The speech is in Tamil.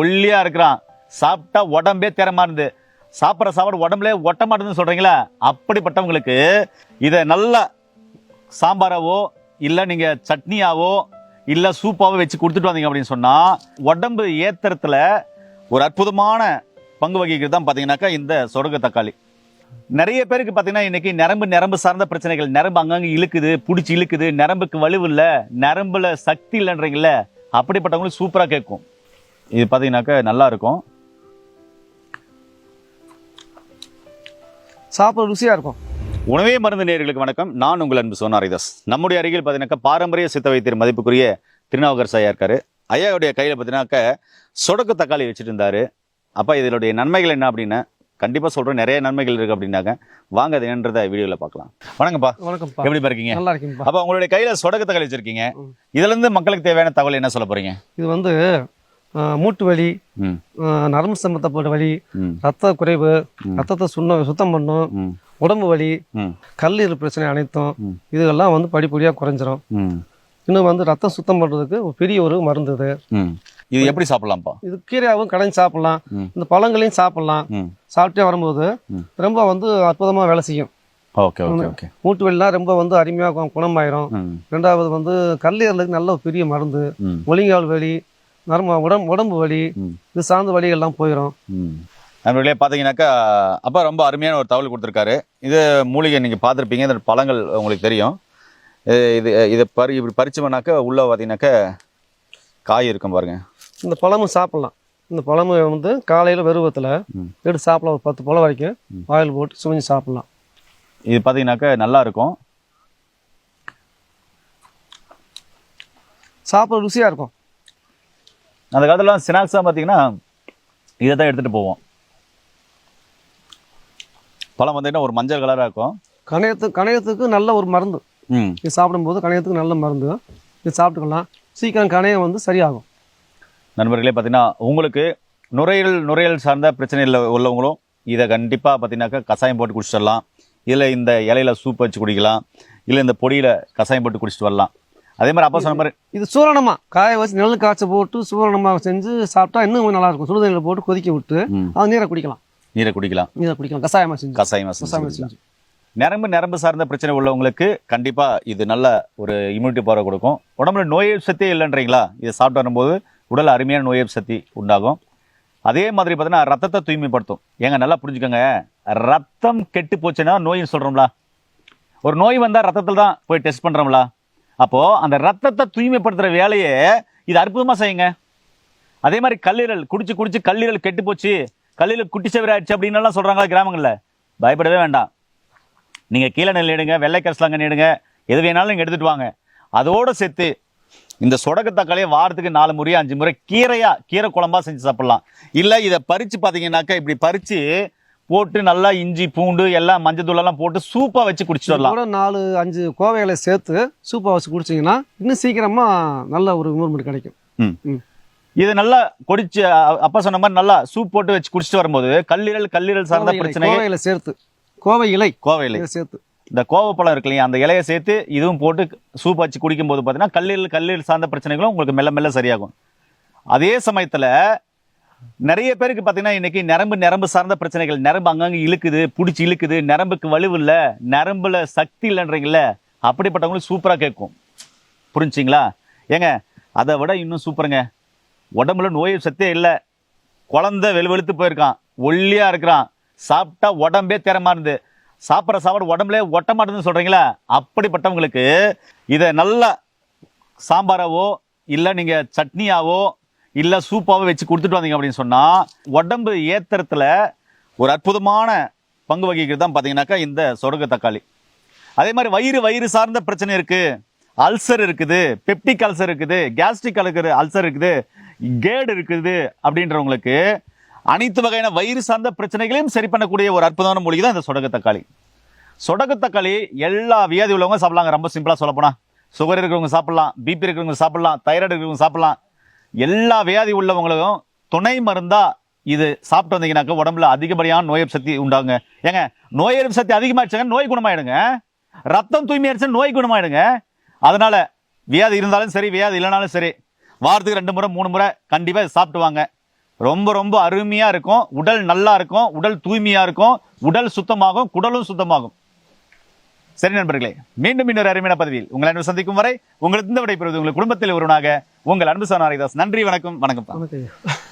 ஒல்லியா இருக்கிறான், சாப்பிட்டா உடம்பே தேரமா இருந்து, சாப்பிட்ற சாப்பாடு உடம்புல ஒட்ட மாட்டேன்னு சொல்றீங்களா, அப்படிப்பட்டவங்களுக்கு இதை நல்லா சாம்பாராவோ இல்ல நீங்க சட்னியாவோ இல்ல சூப்பாவோ வச்சு கொடுத்துட்டு வந்தீங்க அப்படின்னு சொன்னா உடம்பு ஏத்தறதுல ஒரு அற்புதமான பங்கு வகிக்கிறது தான் பாத்தீங்கன்னாக்கா இந்த சொடக்கு தக்காளி. நிறைய பேருக்கு பாத்தீங்கன்னா இன்னைக்கு நரம்பு சார்ந்த பிரச்சனைகள், நரம்பு அங்கங்க இழுக்குது, பிடிச்சி இழுக்குது, நரம்புக்கு வலுவு இல்ல, நரம்புல சக்தி இல்லைன்றீங்கல்ல, அப்படிப்பட்டவங்களுக்கு சூப்பரா கேட்கும். இது பாத்தீங்கன்னாக்கா நல்லா இருக்கும், சாப்பிட ருசியா இருக்கும். உணவே மருந்து நேயர்களுக்கு வணக்கம். நான் உங்கள் அன்பு சோனா ஹரிதாஸ். நம்முடைய அருகில் பார்த்தீங்கன்னாக்கா பாரம்பரிய சித்த வைத்தியர் மதிப்புக்குரிய திருநாவுக்கரசு ஐயா இருக்காரு. ஐயாவுடைய கையில் பார்த்தீங்கன்னாக்கா சொடக்கு தக்காளி வச்சுட்டு இருந்தாரு. அப்போ இதனுடைய நன்மைகள் என்ன அப்படின்னு கண்டிப்பாக சொல்கிறேன். நிறைய நன்மைகள் இருக்குது அப்படின்னாக்க வாங்க அது என்னன்றதை வீடியோவில் பார்க்கலாம். வணக்கம்ப்பா. வணக்கம்ப்பா. எப்படி இருக்கீங்க? நல்லா இருக்கீங்கப்பா. அப்போ உங்களுடைய கையில் சொடக்கு தக்காளி வச்சுருக்கீங்க. இதுலேருந்து மக்களுக்கு தேவையான தகவல் என்ன சொல்ல போகிறீங்க? இது வந்து மூட்டு வலி, நரம்பு சம்பந்தப்பட்ட வலி, ரத்த குறைவு, ரத்தத்தை சுத்தம் பண்ணும், உடம்பு வலி, கல்லீரல் பிரச்சனை அனைத்தும் இதெல்லாம் வந்து படிப்படியாக குறைஞ்சிரும். இன்னும் வந்து ரத்தம் சுத்தம் பண்றதுக்கு ஒரு பெரிய ஒரு மருந்து இது. இது எப்படி சாப்பிடலாம்ப்பா? இது கீரையாகவும் கடைஞ்சி சாப்பிடலாம், இந்த பழங்களையும் சாப்பிடலாம். சாப்பிட்டே வரும்போது ரொம்ப வந்து அற்புதமா வேலை செய்யும். Okay okay okay. மூட்டு வலிலாம் ரொம்ப வந்து அருமையாக குணமாயிரும். ரெண்டாவது வந்து கல்லீரலுக்கு நல்ல ஒரு பெரிய மருந்து. ஒலிங்கால் வலி, உடம்பு வலி, இது சார்ந்த வலிகள்லாம் போயிடும். நம்மளே பார்த்தீங்கன்னாக்கா அப்போ ரொம்ப அருமையான ஒரு தகவல் கொடுத்துருக்காரு. இது மூலிகை நீங்கள் பார்த்துருப்பீங்க, இந்த பழங்கள் உங்களுக்கு தெரியும். இதை இப்படி பறிச்சோம்னாக்கா உள்ளே பார்த்தீங்கன்னாக்கா காய் இருக்கும் பாருங்க. இந்த பழமும் சாப்பிட்லாம். இந்த பழம் வந்து காலையில் வெறுவத்தில் எடுத்து சாப்பிடலாம். ஒரு 10 பழம் வரைக்கும் ஆயில் போட்டு சுமஞ்சு சாப்பிட்லாம். இது பார்த்தீங்கன்னாக்கா நல்லா இருக்கும், சாப்பிட ருசியாக இருக்கும். அந்த காலத்துலாம் ஸ்நாக்ஸாக பார்த்தீங்கன்னா இதை தான் எடுத்துகிட்டு போவோம். பழம் பார்த்தீங்கன்னா ஒரு மஞ்சள் கலராக இருக்கும். கணையத்துக்கு நல்ல ஒரு மருந்து. இது சாப்பிடும்போது கணையத்துக்கு நல்ல மருந்து. இது சாப்பிட்டுக்கலாம், சீக்கிரம் கணையம் வந்து சரியாகும். நண்பர்களே, பார்த்தீங்கன்னா உங்களுக்கு நுரையீரல் சார்ந்த பிரச்சனையில் உள்ளவங்களும் இதை கண்டிப்பாக பார்த்தீங்கன்னாக்கா கஷாயம் போட்டு குடிச்சிடலாம். இதில் இந்த இலையில சூப் வச்சு குடிக்கலாம், இல்லை இந்த பொடியில் கஷாயம் போட்டு குடிச்சிட்டு வரலாம். அதே மாதிரி அப்பா சொன்ன மாதிரி இது சூரணமாக காய வச்சு நெல் காய்ச்ச போட்டு சூரணமாக செஞ்சு சாப்பிட்டா இன்னும் நல்லா இருக்கும். சுடுதண்ணியில் போட்டு கொதிக்க விட்டு அது நீரை குடிக்கலாம். கஷாயமாக செஞ்சு. நரம்பு சார்ந்த பிரச்சனை உள்ளவங்களுக்கு கண்டிப்பா இது நல்ல ஒரு இம்யூனிட்டி பவர் கொடுக்கும். உடம்புல நோய் எதிர்ப்பு சக்தி இல்லைன்றீங்களா, இதை சாப்பிட்டு வரும்போது உடல் அருமையான நோய் எதிர்ப்பு சக்தி உண்டாகும். அதே மாதிரி பார்த்தீங்கன்னா ரத்தத்தை தூய்மைப்படுத்தும். ஏங்க நல்லா புரிஞ்சுக்கோங்க, ரத்தம் கெட்டு போச்சுன்னா நோயின்னு சொல்றோம்ல, ஒரு நோய் வந்தா ரத்தத்தில் தான் போய் டெஸ்ட் பண்றோம்ல, அப்போ அந்த ரத்தத்தை தூய்மைப்படுத்துற வேலையை இது அற்புதமா செய்யுங்க. அதே மாதிரி கல்லீரல் குடிச்சு கல்லீரல் கெட்டு போச்சு, கல்லீரல் குட்டி சவரி ஆயிடுச்சு அப்படின்னு எல்லாம் சொல்றாங்களா கிராமங்கள்ல, பயப்படவே வேண்டாம். நீங்க கீழே நெல் எடுங்க, வெள்ளை கரிசலாங்கண்ணி எடுங்க, எது வேணாலும் நீங்க எடுத்துட்டு வாங்க. அதோட சேர்த்து இந்த சொடக்கு தக்காளியை வாரத்துக்கு 4 முறை 5 முறை கீரை குழம்பா செஞ்சு சாப்பிடலாம். இல்ல இதை பறிச்சு பாத்தீங்கன்னாக்கா இப்படி பறிச்சு போட்டு நல்லா இஞ்சி பூண்டு எல்லாம் மஞ்சள் தூள் எல்லாம் போட்டு சூப்பா வச்சு குடிச்சிட்டு வரலாம். 4-5 கோவைகளை சேர்த்து சூப்பா வச்சு குடிச்சிங்கன்னா இன்னும் சீக்கிரமா நல்ல ஒரு இம்ப்ரூவ்மெண்ட் கிடைக்கும். இது நல்லா கொடிச்சு அப்பா சொன்ன மாதிரி நல்லா சூப் போட்டு வச்சு குடிச்சிட்டு வரும்போது கல்லீரல் சார்ந்த பிரச்சனை கோவை இலை சேர்த்து இந்த கோவப்பழம் இருக்கு இல்லையா, அந்த இலையை சேர்த்து இதுவும் போட்டு சூப் வச்சு குடிக்கும் போது பார்த்தீங்கன்னா கல்லீரல் சார்ந்த பிரச்சனைகளும் உங்களுக்கு மெல்ல மெல்ல சரியாகும். அதே சமயத்துல நிறைய பேருக்கு பார்த்தீங்கன்னா இன்னைக்கு நரம்பு சார்ந்த பிரச்சனைகள், நரம்பு அங்கங்க இழுக்குது, பிடிச்சி இழுக்குது, நரம்புக்கு வலுவு இல்லை, நரம்புல சக்தி இல்லைன்றீங்கள, அப்படிப்பட்டவங்களுக்கு சூப்பரா கேட்கும். புரிஞ்சுங்களா? ஏங்க அதை விட இன்னும் சூப்பருங்க, உடம்புல நோய் சத்தே இல்லை, குழந்தை வெளுத்து போயிருக்கான், ஒல்லியா இருக்கிறான், சாப்பிட்டா உடம்பே தேரமா இருந்து, சாப்பிட்ற சாப்பாடு உடம்புல ஒட்ட மாட்டேன்னு சொல்றீங்களா, அப்படிப்பட்டவங்களுக்கு இதை நல்லா சாம்பாராவோ இல்லை நீங்க சட்னியாவோ இல்ல சூப்பாவோ வச்சு கொடுத்துட்டு வந்தீங்க அப்படின்னு சொன்னா உடம்பு ஏத்தறதுல ஒரு அற்புதமான பங்கு வகிக்கிறது தான் பாத்தீங்கன்னாக்கா இந்த சொடக்கு தக்காளி. அதே மாதிரி வயிறு சார்ந்த பிரச்சனை இருக்கு, அல்சர் இருக்குது, பெப்டிக் அல்சர் இருக்குது, கேஸ்ட்ரிக் அல்சர் இருக்குது, கேடு இருக்குது அப்படின்றவங்களுக்கு அனைத்து வகையான வயிறு சார்ந்த பிரச்சனைகளையும் சரி பண்ணக்கூடிய ஒரு அற்புதமான மூலிகை தான் இந்த சொடக்கு தக்காளி. சொடக்கு தக்காளி எல்லா வியாதி உள்ளவங்க சாப்பிடலாங்க. ரொம்ப சிம்பிளா சொல்ல போனா சுகர் இருக்கிறவங்க சாப்பிடலாம், பிபி இருக்கிறவங்க சாப்பிடலாம், தைராய்டு இருக்கிறவங்க சாப்பிடலாம். எல்லா வியாதி உள்ளவங்களுக்கும் துணை மருந்தா இது சாப்பிட்டு வந்தீங்கன்னாக்க உடம்புல அதிகப்படியான நோய் எதிர்ப்பு சக்தி உண்டாங்க. ஏங்க நோய் எதிர்ப்பு சக்தி அதிகமாயிடுச்சுங்க, நோய் குணமாயிடுங்க. ரத்தம் தூய்மையாயிடுச்சு, நோய் குணமாயிடுங்க. அதனால வியாதி இருந்தாலும் சரி, வியாதி இல்லைனாலும் சரி, வாரத்துக்கு 2 முறை 3 முறை கண்டிப்பா சாப்பிட்டு வாங்க. ரொம்ப ரொம்ப அருமையா இருக்கும். உடல் நல்லா இருக்கும், உடல் தூய்மையா இருக்கும், உடல் சுத்தமாகும், குடலும் சுத்தமாகும். சரி நண்பர்களே, மீண்டும் இன்னொரு அருமையான பதிவில் உங்களை அன்பு சந்திக்கும் வரை உங்களுக்கு இந்த விடைபெறுவது உங்கள் குடும்பத்தில் ஒருவனாக உங்கள் அன்பு சகோதரன் ஹரிதாஸ். நன்றி, வணக்கம். வணக்கம். வணக்கம் ஐயா.